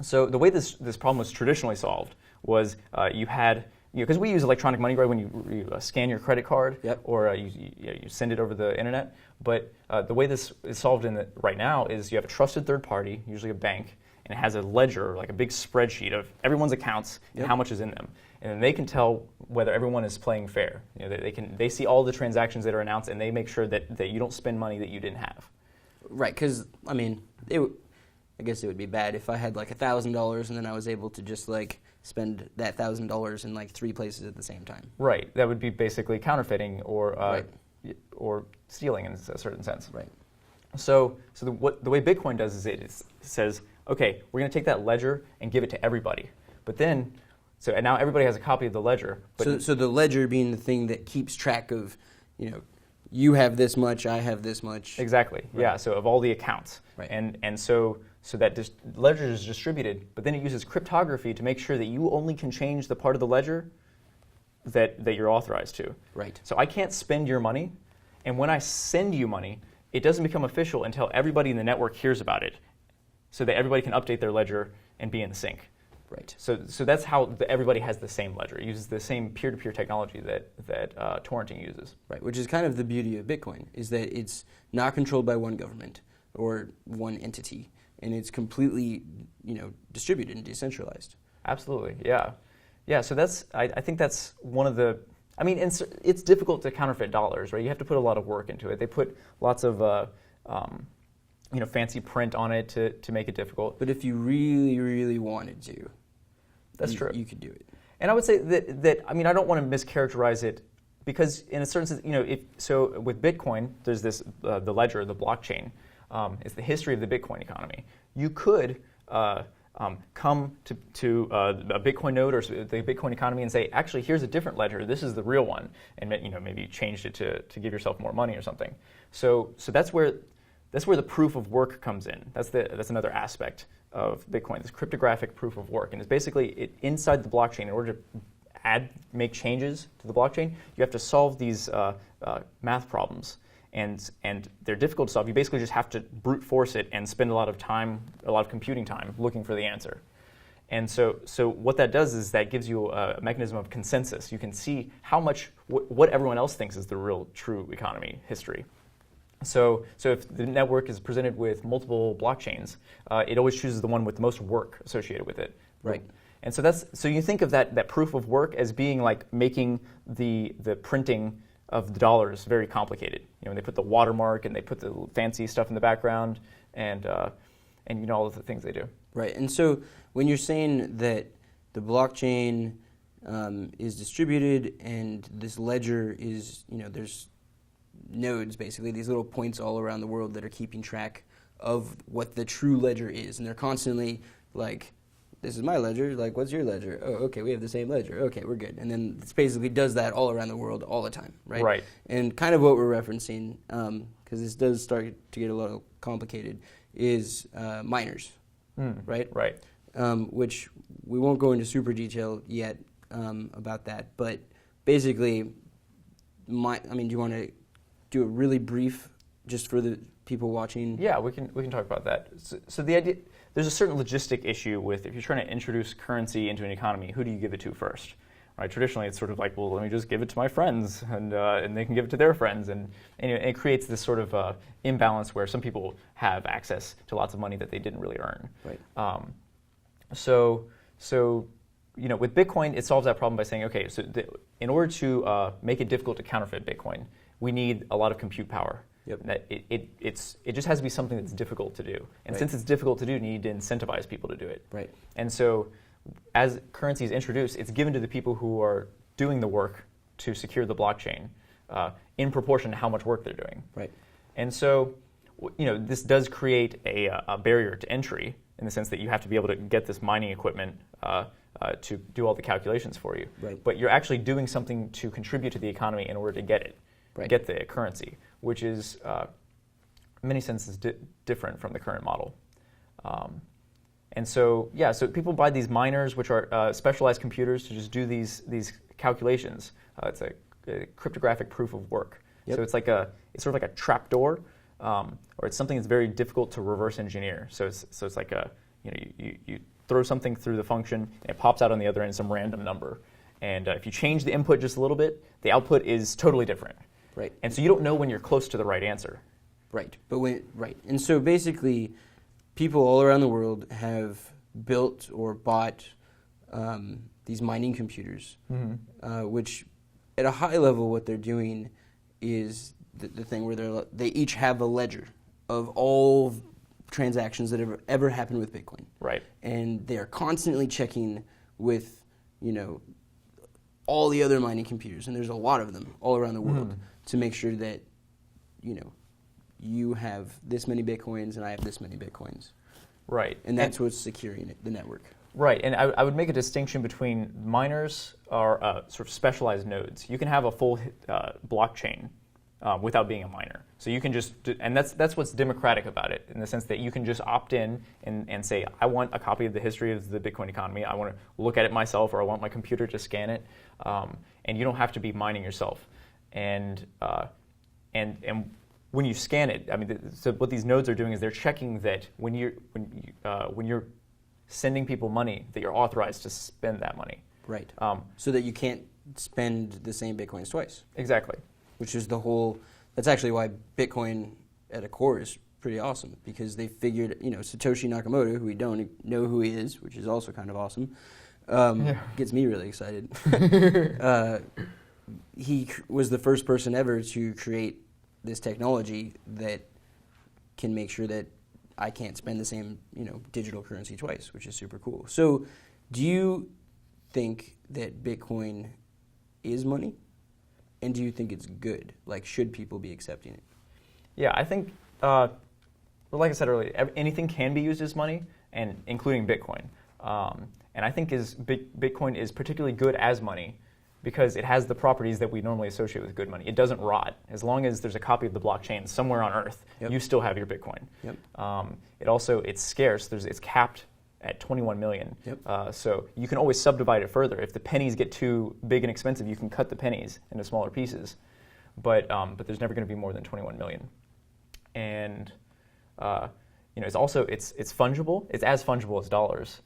So the way this problem was traditionally solved was you had, because we use electronic money, right, when you scan your credit card, Yep. or you send it over the internet. But the way this is solved right now is you have a trusted third party, usually a bank, and it has a ledger, like a big spreadsheet of everyone's accounts and Yep. how much is in them. And then they can tell whether everyone is playing fair. They see all the transactions that are announced, and they make sure that you don't spend money that you didn't have. Right, because, I mean, I guess it would be bad if I had like $1,000 and then I was able to just like spend that $1,000 in like 3 places at the same time. Right, that would be basically counterfeiting or Right. or stealing in a certain sense. Right. So the way Bitcoin does is it says, okay, we're going to take that ledger and give it to everybody. But then, and now everybody has a copy of the ledger. But So the ledger being the thing that keeps track of, you have this much, I have this much. Exactly. Right. Yeah. So of all the accounts. Right. And so that ledger is distributed, but then it uses cryptography to make sure that you only can change the part of the ledger that you're authorized to. Right. So I can't spend your money, and when I send you money, it doesn't become official until everybody in the network hears about it, so that everybody can update their ledger and be in sync. Right. So that's how everybody has the same ledger. It uses the same peer-to-peer technology that torrenting uses. Right, which is kind of the beauty of Bitcoin, is that it's not controlled by one government or one entity, and it's completely, distributed and decentralized. Absolutely, yeah. Yeah, so I think that's one of the, it's difficult to counterfeit dollars, right? You have to put a lot of work into it. They put lots of, fancy print on it to make it difficult. But if you really, really wanted to, that's true. You could do it. And I would say that I don't want to mischaracterize it, because in a certain sense, so with Bitcoin, there's this, the ledger, the blockchain, it's the history of the Bitcoin economy. You could come to a Bitcoin node or the Bitcoin economy and say, actually, here's a different ledger. This is the real one, and maybe you changed it to give yourself more money or something. So that's where the proof of work comes in. That's another aspect of Bitcoin, this cryptographic proof of work, and it's basically inside the blockchain. In order to make changes to the blockchain, you have to solve these math problems. And they're difficult to solve. You basically just have to brute force it and spend a lot of computing time looking for the answer. And so what that does is that gives you a mechanism of consensus. You can see how much, what everyone else thinks is the real true economy history. So if the network is presented with multiple blockchains, it always chooses the one with the most work associated with it. Right. And so you think of that proof of work as being like making the printing of the dollars very complicated. They put the watermark and they put the fancy stuff in the background, and all of the things they do. Right. And so when you're saying that the blockchain is distributed and this ledger is, there's nodes, basically, these little points all around the world that are keeping track of what the true ledger is, and they're constantly like, this is my ledger, like, what's your ledger? Oh, okay, we have the same ledger. Okay, we're good. And then it basically does that all around the world all the time, right? Right. And kind of what we're referencing, because this does start to get a little complicated, is miners, right? Right. Which we won't go into super detail yet about that, but basically, do you want to do a really brief, just for the people watching? Yeah, we can talk about that. So the idea, there's a certain logistic issue with if you're trying to introduce currency into an economy, who do you give it to first? Right? Traditionally, it's sort of like, well, let me just give it to my friends, and they can give it to their friends, and it creates this sort of imbalance where some people have access to lots of money that they didn't really earn. Right. So with Bitcoin, it solves that problem by saying, okay, so in order to make it difficult to counterfeit Bitcoin, we need a lot of compute power. Yep. That it just has to be something that's difficult to do. And Right. since it's difficult to do, you need to incentivize people to do it. Right. And so as currency is introduced, it's given to the people who are doing the work to secure the blockchain in proportion to how much work they're doing. Right. And so this does create a barrier to entry in the sense that you have to be able to get this mining equipment to do all the calculations for you. Right. But you're actually doing something to contribute to the economy in order to get it. Right. Get the currency, which is in many senses different from the current model. And so people buy these miners, which are specialized computers to just do these calculations. It's a cryptographic proof of work. Yep. So it's sort of like a trap door, or it's something that's very difficult to reverse engineer. So it's like you throw something through the function, and it pops out on the other end some random number. And if you change the input just a little bit, the output is totally different. Right. And so you don't know when you're close to the right answer. Right. And so basically, people all around the world have built or bought these mining computers, which at a high level, what they're doing is the thing where they each have a ledger of all transactions that have ever happened with Bitcoin. Right. And they're constantly checking with, all the other mining computers, and there's a lot of them all around the world, to make sure that, you have this many Bitcoins and I have this many Bitcoins. Right. And that's what's securing the network. Right, and I would make a distinction between miners are sort of specialized nodes. You can have a full blockchain without being a miner. So you can just, and that's what's democratic about it, in the sense that you can just opt in and say, I want a copy of the history of the Bitcoin economy. I want to look at it myself, or I want my computer to scan it. And you don't have to be mining yourself. And when you scan it, so what these nodes are doing is they're checking that when you're sending people money, that you're authorized to spend that money. Right. So that you can't spend the same Bitcoins twice. Exactly. Which is that's actually why Bitcoin at a core is pretty awesome, because they figured, Satoshi Nakamoto, who we don't know who he is, which is also kind of awesome, gets me really excited. He was the first person ever to create this technology that can make sure that I can't spend the same, digital currency twice, which is super cool. So, do you think that Bitcoin is money? And do you think it's good? Like, should people be accepting it? Yeah, I think, like I said earlier, anything can be used as money, and including Bitcoin. And I think Bitcoin is particularly good as money because it has the properties that we normally associate with good money. It doesn't rot. As long as there's a copy of the blockchain somewhere on Earth, you still have your Bitcoin. Yep. It's scarce. It's capped at 21 million. Yep. So you can always subdivide it further. If the pennies get too big and expensive, you can cut the pennies into smaller pieces. But there's never going to be more than 21 million. And it's fungible. It's as fungible as dollars.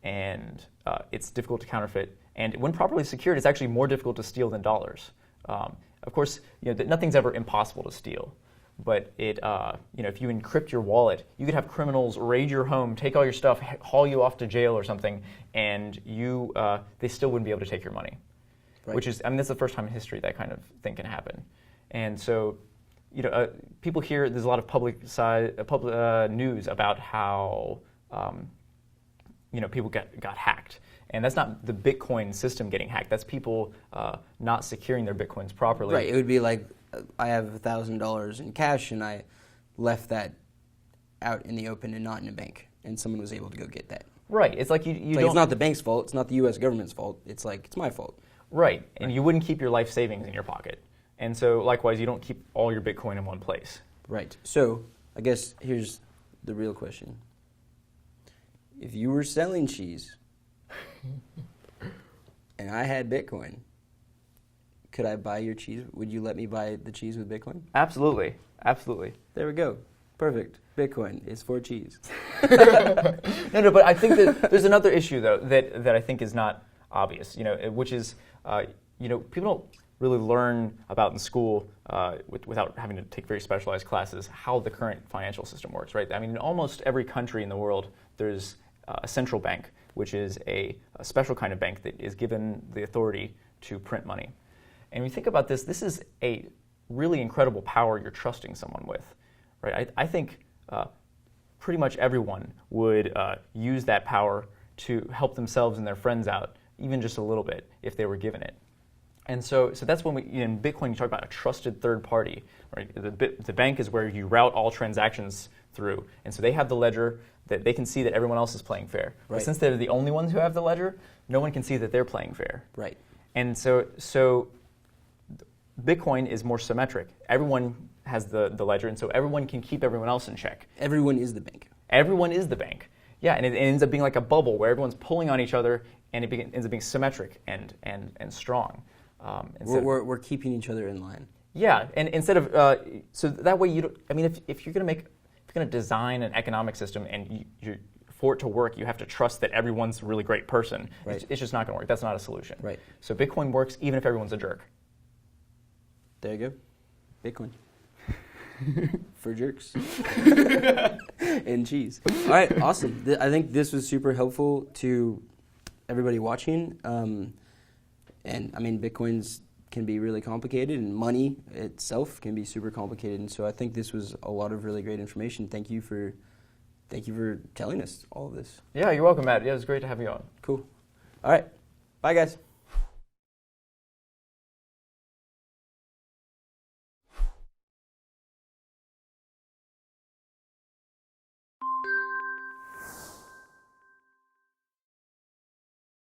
And it's difficult to counterfeit. And when properly secured, it's actually more difficult to steal than dollars. Of course, nothing's ever impossible to steal. But if you encrypt your wallet, you could have criminals raid your home, take all your stuff, haul you off to jail or something, and they still wouldn't be able to take your money. Right. Which is, that's the first time in history that kind of thing can happen. And so, people hear there's a lot of public news about how people got hacked. And that's not the Bitcoin system getting hacked. That's people not securing their Bitcoins properly. Right. It would be like, I have $1,000 in cash, and I left that out in the open and not in a bank, and someone was able to go get that. Right. It's like it's not the bank's fault. It's not the U.S. government's fault. It's like, it's my fault. Right. And you wouldn't keep your life savings in your pocket. And so, likewise, you don't keep all your Bitcoin in one place. Right. So, I guess here's the real question. If you were selling cheese and I had Bitcoin, could I buy your cheese? Would you let me buy the cheese with Bitcoin? Absolutely. Absolutely. There we go. Perfect. Bitcoin is for cheese. No, but I think that there's another issue, though, that I think is not obvious, which is, people don't really learn about in school without having to take very specialized classes how the current financial system works, right? In almost every country in the world, there's a central bank, which is a special kind of bank that is given the authority to print money. And when you think about this is a really incredible power you're trusting someone with, right? I think pretty much everyone would use that power to help themselves and their friends out, even just a little bit, if they were given it. And so that's when in Bitcoin, you talk about a trusted third party, right? The bank is where you route all transactions through. And so they have the ledger that they can see that everyone else is playing fair. Right. But since they're the only ones who have the ledger, no one can see that they're playing fair. Right. And so Bitcoin is more symmetric. Everyone has the ledger, and so everyone can keep everyone else in check. Everyone is the bank. Everyone is the bank. Yeah, and it ends up being like a bubble where everyone's pulling on each other, and it ends up being symmetric and strong. We're keeping each other in line. Yeah, and instead of so that way you don't. If you're going to design an economic system and you're for it to work, you have to trust that everyone's a really great person. Right. It's just not going to work. That's not a solution. Right. So Bitcoin works even if everyone's a jerk. There you go. Bitcoin. For jerks. And cheese. All right, awesome. I think this was super helpful to everybody watching. And I mean, Bitcoins can be really complicated, and money itself can be super complicated. And so I think this was a lot of really great information. Thank you for telling us all of this. Yeah, you're welcome, Matt. Yeah, it was great to have you on. Cool. All right. Bye, guys.